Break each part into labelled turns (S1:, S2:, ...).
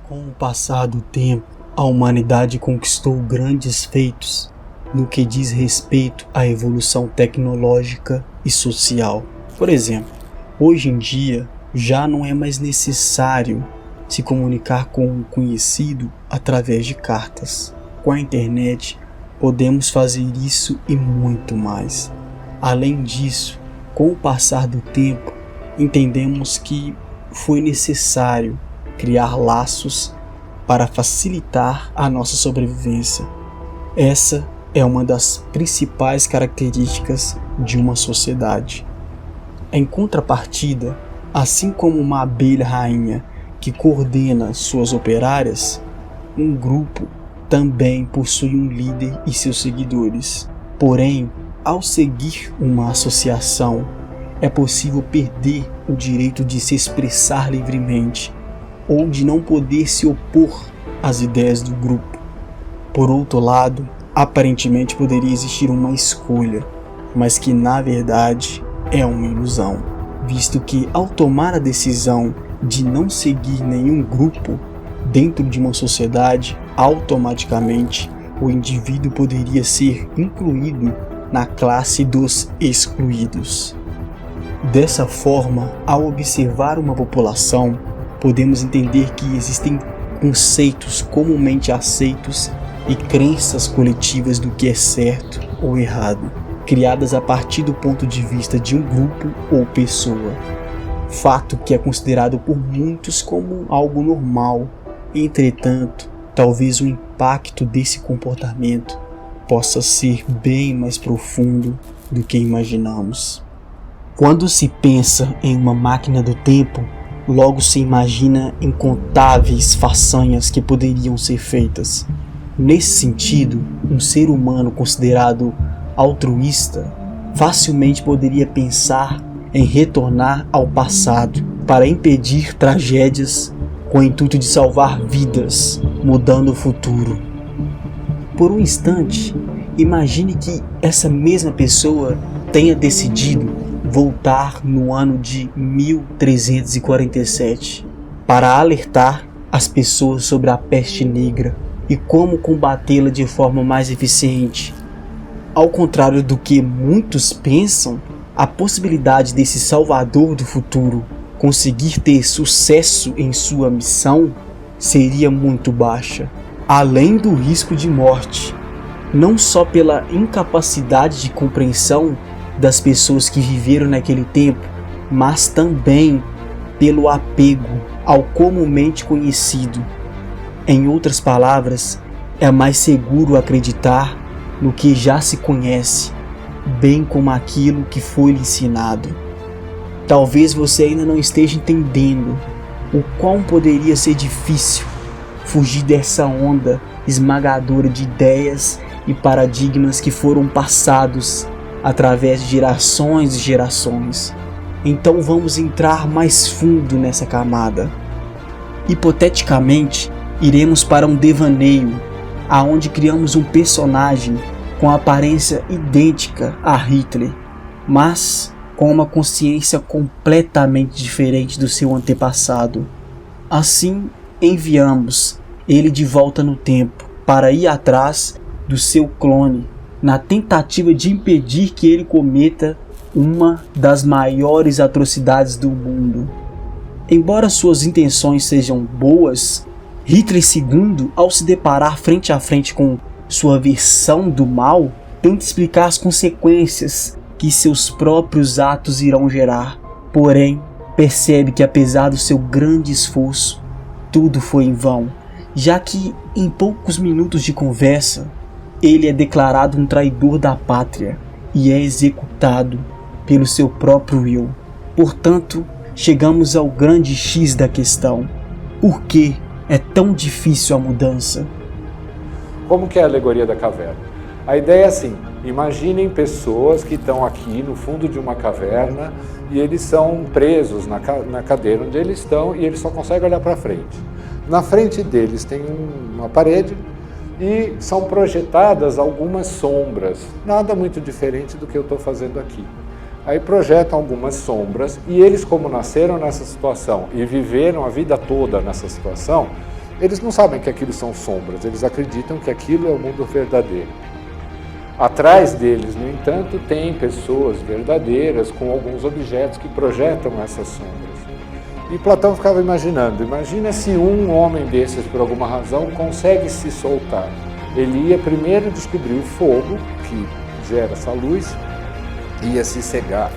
S1: Com o passar do tempo, a humanidade conquistou grandes feitos no que diz respeito à evolução tecnológica e social. Por exemplo, hoje em dia já não é mais necessário se comunicar com um conhecido através de cartas. Com a internet, podemos fazer isso e muito mais. Além disso, com o passar do tempo, entendemos que foi necessário criar laços para facilitar a nossa sobrevivência. Essa é uma das principais características de uma sociedade. Em contrapartida, assim como uma abelha rainha que coordena suas operárias, um grupo também possui um líder e seus seguidores. Porém, ao seguir uma associação, é possível perder o direito de se expressar livremente ou de não poder se opor às ideias do grupo. Por outro lado, aparentemente poderia existir uma escolha, mas que na verdade é uma ilusão, visto que ao tomar a decisão de não seguir nenhum grupo dentro de uma sociedade, automaticamente o indivíduo poderia ser incluído na classe dos excluídos. Dessa forma, ao observar uma população, podemos entender que existem conceitos comumente aceitos e crenças coletivas do que é certo ou errado, criadas a partir do ponto de vista de um grupo ou pessoa. Fato que é considerado por muitos como algo normal. Entretanto, talvez o impacto desse comportamento possa ser bem mais profundo do que imaginamos. Quando se pensa em uma máquina do tempo, logo se imagina incontáveis façanhas que poderiam ser feitas. Nesse sentido, um ser humano considerado altruísta facilmente poderia pensar em retornar ao passado para impedir tragédias com o intuito de salvar vidas, mudando o futuro. Por um instante, imagine que essa mesma pessoa tenha decidido voltar no ano de 1347 para alertar as pessoas sobre a peste negra e como combatê-la de forma mais eficiente. Ao contrário do que muitos pensam, a possibilidade desse salvador do futuro conseguir ter sucesso em sua missão seria muito baixa, além do risco de morte, não só pela incapacidade de compreensão das pessoas que viveram naquele tempo, mas também pelo apego ao comumente conhecido. Em outras palavras, é mais seguro acreditar no que já se conhece, bem como aquilo que foi lhe ensinado. Talvez você ainda não esteja entendendo o quão poderia ser difícil fugir dessa onda esmagadora de ideias e paradigmas que foram passados através de gerações e gerações. Então vamos entrar mais fundo nessa camada. Hipoteticamente, iremos para um devaneio, aonde criamos um personagem com aparência idêntica a Hitler, mas com uma consciência completamente diferente do seu antepassado. Assim, enviamos ele de volta no tempo para ir atrás do seu clone, na tentativa de impedir que ele cometa uma das maiores atrocidades do mundo. Embora suas intenções sejam boas, Hitler II, ao se deparar frente a frente com sua versão do mal, tenta explicar as consequências que seus próprios atos irão gerar. Porém, percebe que apesar do seu grande esforço, tudo foi em vão, já que em poucos minutos de conversa, ele é declarado um traidor da pátria e é executado pelo seu próprio eu. Portanto, chegamos ao grande X da questão. Por que é tão difícil a mudança?
S2: Como que é a alegoria da caverna? A ideia é assim, imaginem pessoas que estão aqui no fundo de uma caverna e eles são presos na cadeira onde eles estão e eles só conseguem olhar para frente. Na frente deles tem uma parede e são projetadas algumas sombras, nada muito diferente do que eu estou fazendo aqui. Aí projetam algumas sombras e eles, como nasceram nessa situação e viveram a vida toda nessa situação, Eles não sabem que aquilo são sombras, eles acreditam que aquilo é o mundo verdadeiro. Atrás deles, no entanto, tem pessoas verdadeiras com alguns objetos que projetam essas sombras. E Platão ficava imaginando, imagina se um homem desses, por alguma razão, consegue se soltar. Ele ia primeiro descobrir o fogo, que gera essa luz, ia se cegar.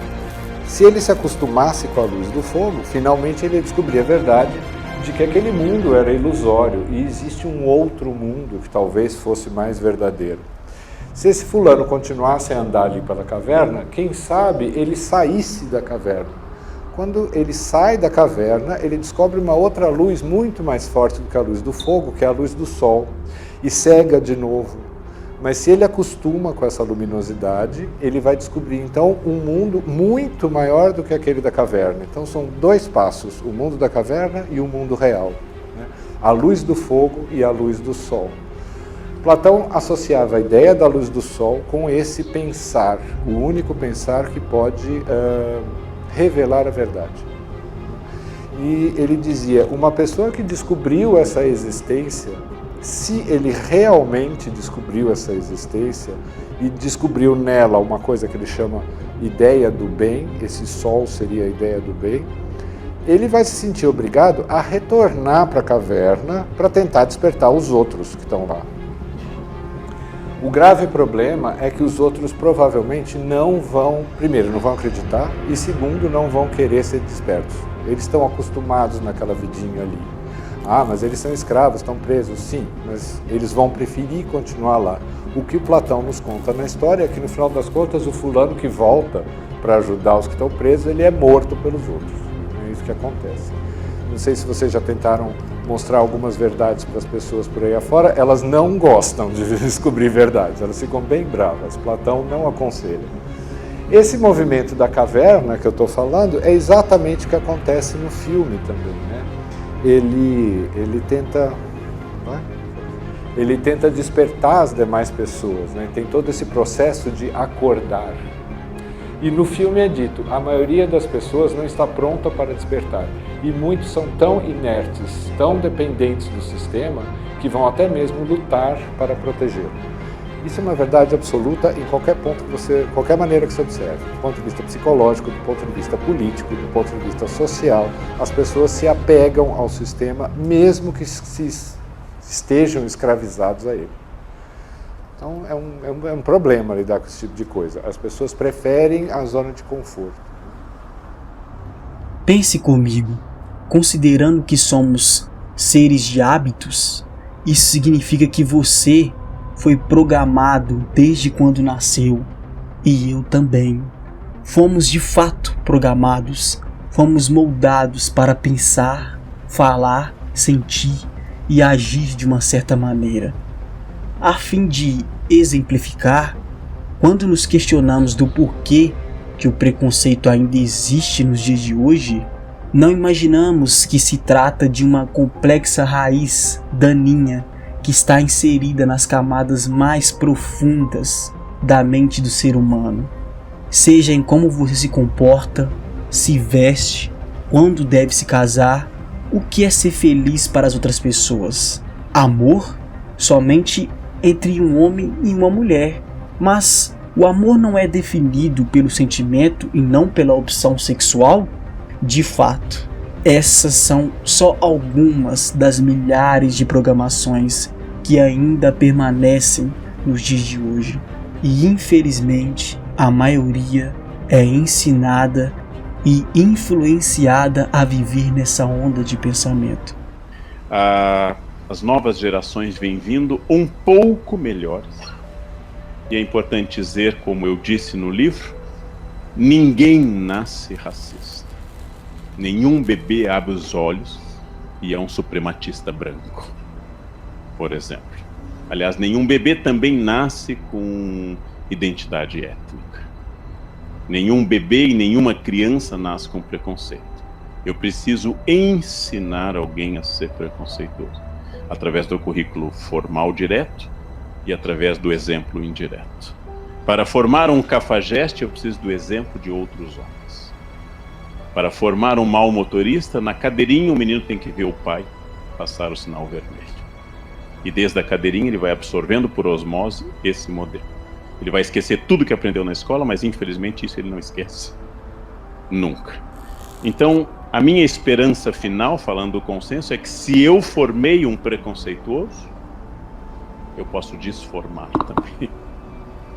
S2: Se ele se acostumasse com a luz do fogo, finalmente ele ia descobrir a verdade de que aquele mundo era ilusório e existe um outro mundo que talvez fosse mais verdadeiro. Se esse fulano continuasse a andar ali pela caverna, quem sabe ele saísse da caverna. Quando ele sai da caverna, ele descobre uma outra luz muito mais forte do que a luz do fogo, que é a luz do sol, e cega de novo. Mas se ele acostuma com essa luminosidade, ele vai descobrir então um mundo muito maior do que aquele da caverna. Então são dois passos, o mundo da caverna e o mundo real, né? A luz do fogo e a luz do sol. Platão associava a ideia da luz do sol com esse pensar, o único pensar que pode revelar a verdade. E ele dizia, uma pessoa que descobriu essa existência, se ele realmente descobriu essa existência e descobriu nela uma coisa que ele chama ideia do bem, esse sol seria a ideia do bem, ele vai se sentir obrigado a retornar para a caverna para tentar despertar os outros que estão lá. O grave problema é que os outros provavelmente não vão, primeiro, não vão acreditar e segundo, não vão querer ser despertos. Eles estão acostumados naquela vidinha ali. Ah, mas eles são escravos, estão presos, sim, mas eles vão preferir continuar lá. O que o Platão nos conta na história é que no final das contas o fulano que volta para ajudar os que estão presos, ele é morto pelos outros. É isso que acontece. Não sei se vocês já tentaram mostrar algumas verdades para as pessoas por aí afora, elas não gostam de descobrir verdades, elas ficam bem bravas, Platão não aconselha. Esse movimento da caverna que eu estou falando é exatamente o que acontece no filme também, né? Ele tenta despertar as demais pessoas, né? Tem todo esse processo de acordar. E no filme é dito, a maioria das pessoas não está pronta para despertar. E muitos são tão inertes, tão dependentes do sistema, que vão até mesmo lutar para protegê-lo. Isso é uma verdade absoluta em qualquer ponto que você, qualquer maneira que você observe. Do ponto de vista psicológico, do ponto de vista político, do ponto de vista social, as pessoas se apegam ao sistema, mesmo que estejam escravizados a ele. Então é um problema lidar com esse tipo de coisa. As pessoas preferem a zona de conforto.
S1: Pense comigo, considerando que somos seres de hábitos, isso significa que você foi programado desde quando nasceu, e eu também. Fomos de fato programados, fomos moldados para pensar, falar, sentir e agir de uma certa maneira. A fim de exemplificar, quando nos questionamos do porquê que o preconceito ainda existe nos dias de hoje, não imaginamos que se trata de uma complexa raiz daninha que está inserida nas camadas mais profundas da mente do ser humano, seja em como você se comporta, se veste, quando deve se casar, o que é ser feliz para as outras pessoas. Amor somente entre um homem e uma mulher, mas o amor não é definido pelo sentimento e não pela opção sexual? De fato, essas são só algumas das milhares de programações que ainda permanecem nos dias de hoje. E infelizmente, a maioria é ensinada e influenciada a viver nessa onda de pensamento.
S3: As novas gerações vêm vindo um pouco melhores. E é importante dizer, como eu disse no livro, ninguém nasce racista. Nenhum bebê abre os olhos e é um suprematista branco, por exemplo. Aliás, nenhum bebê também nasce com identidade étnica. Nenhum bebê e nenhuma criança nasce com preconceito. Eu preciso ensinar alguém a ser preconceituoso, através do currículo formal direto e através do exemplo indireto. Para formar um cafajeste, eu preciso do exemplo de outros homens. Para formar um mau motorista, na cadeirinha o menino tem que ver o pai. passar o sinal vermelho. E desde a cadeirinha ele vai absorvendo por osmose esse modelo. Ele vai esquecer tudo que aprendeu na escola, mas infelizmente isso ele não esquece nunca. Então, a minha esperança final, falando do consenso, é que se eu formei um preconceituoso, eu posso desformar também.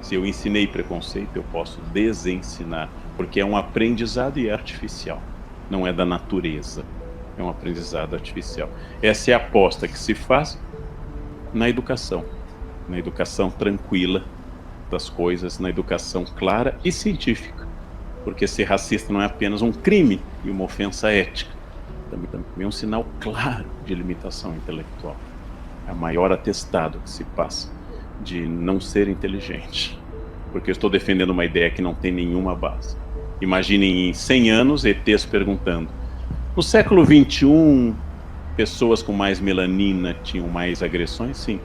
S3: Se eu ensinei preconceito, eu posso desensinar, porque é um aprendizado e é artificial, não é da natureza, é um aprendizado artificial. Essa é a aposta que se faz na educação tranquila das coisas, na educação clara e científica, porque ser racista não é apenas um crime e uma ofensa ética, também é um sinal claro de limitação intelectual. É o maior atestado que se passa de não ser inteligente, porque eu estou defendendo uma ideia que não tem nenhuma base. Imaginem em 100 anos ETs perguntando: no século XXI, pessoas com mais melanina tinham mais agressões? Sim.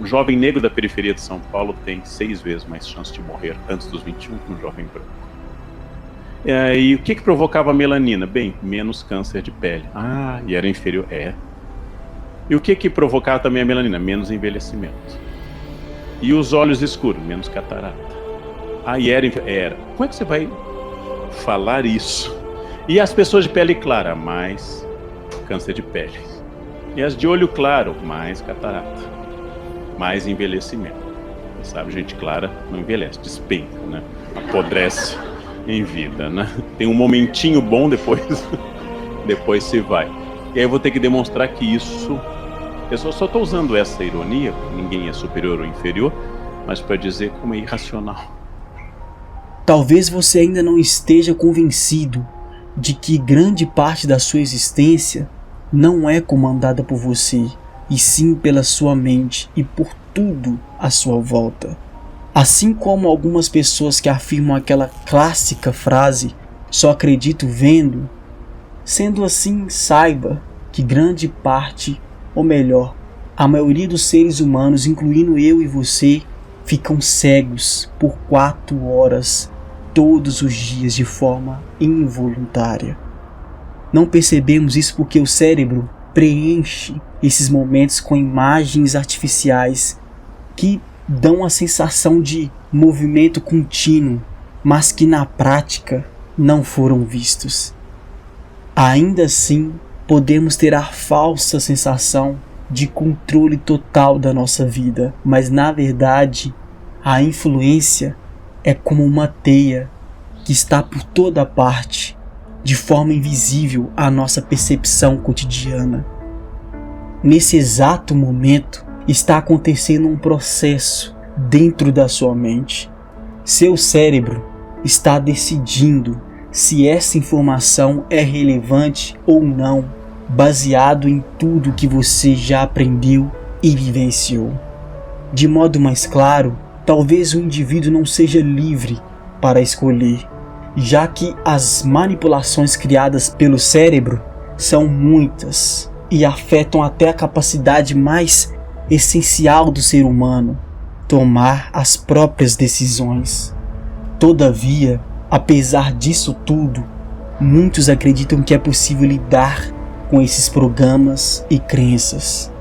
S3: Um jovem negro da periferia de São Paulo tem 6 vezes mais chance de morrer antes dos 21 que um jovem branco. E o que provocava a melanina? Bem, menos câncer de pele. E era inferior? E o que provocava também a melanina? Menos envelhecimento. E os olhos escuros? Menos catarata. Era. Como é que você vai falar isso? E as pessoas de pele clara? Mais câncer de pele. E as de olho claro? Mais catarata. Mais envelhecimento. Você sabe, gente clara não envelhece, despenca, né? Apodrece em vida, né? Tem um momentinho bom, depois se vai. E aí eu vou ter que demonstrar que isso... Eu só estou usando essa ironia, ninguém é superior ou inferior, mas para dizer como é irracional.
S1: Talvez você ainda não esteja convencido de que grande parte da sua existência não é comandada por você, e sim pela sua mente e por tudo à sua volta. Assim como algumas pessoas que afirmam aquela clássica frase, só acredito vendo, sendo assim, saiba que grande parte, ou melhor, a maioria dos seres humanos, incluindo eu e você, ficam cegos por 4 horas todos os dias de forma involuntária. Não percebemos isso porque o cérebro preenche esses momentos com imagens artificiais que dão a sensação de movimento contínuo, mas que na prática não foram vistos. Ainda assim, podemos ter a falsa sensação de controle total da nossa vida, mas na verdade, a influência é como uma teia que está por toda parte, de forma invisível à nossa percepção cotidiana. Nesse exato momento, está acontecendo um processo dentro da sua mente. Seu cérebro está decidindo se essa informação é relevante ou não, baseado em tudo que você já aprendeu e vivenciou. De modo mais claro, talvez o indivíduo não seja livre para escolher, já que as manipulações criadas pelo cérebro são muitas e afetam até a capacidade mais essencial do ser humano, tomar as próprias decisões. Todavia, apesar disso tudo, muitos acreditam que é possível lidar com esses programas e crenças.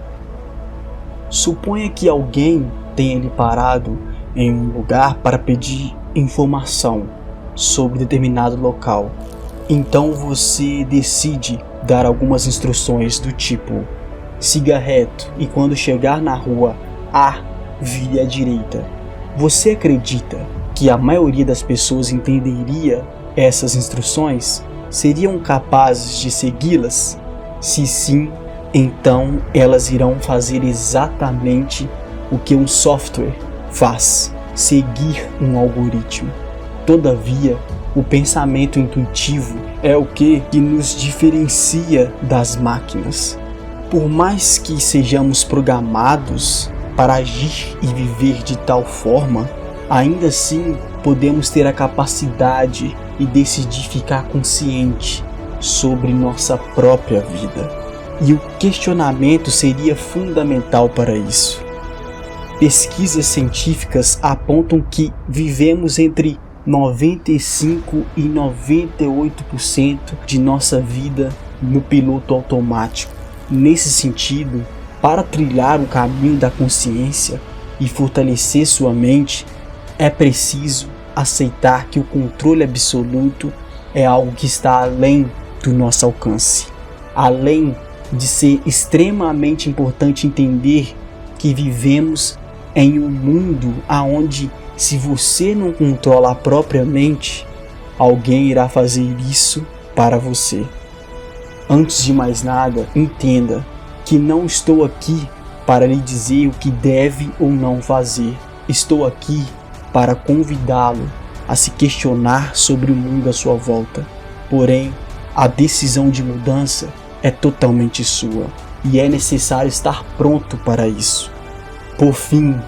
S1: Suponha que alguém tenha lhe parado em um lugar para pedir informação sobre determinado local. Então você decide dar algumas instruções do tipo: siga reto e quando chegar na rua A, vire à direita. Você acredita que a maioria das pessoas entenderia essas instruções? Seriam capazes de segui-las? Se sim, então elas irão fazer exatamente o que um software faz: seguir um algoritmo. Todavia, o pensamento intuitivo é o que nos diferencia das máquinas. Por mais que sejamos programados para agir e viver de tal forma, ainda assim podemos ter a capacidade e decidir ficar consciente sobre nossa própria vida. E o questionamento seria fundamental para isso. Pesquisas científicas apontam que vivemos entre 95% e 98% de nossa vida no piloto automático. Nesse sentido, para trilhar o caminho da consciência e fortalecer sua mente, é preciso aceitar que o controle absoluto é algo que está além do nosso alcance. Além de ser extremamente importante entender que vivemos em um mundo onde, se você não controla a própria mente, alguém irá fazer isso para você. Antes de mais nada, entenda que não estou aqui para lhe dizer o que deve ou não fazer. Estou aqui para convidá-lo a se questionar sobre o mundo à sua volta. Porém, a decisão de mudança é totalmente sua e é necessário estar pronto para isso. Por fim,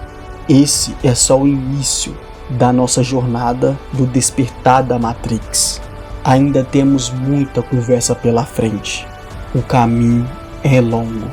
S1: esse é só o início da nossa jornada do despertar da Matrix. Ainda temos muita conversa pela frente. O caminho é longo.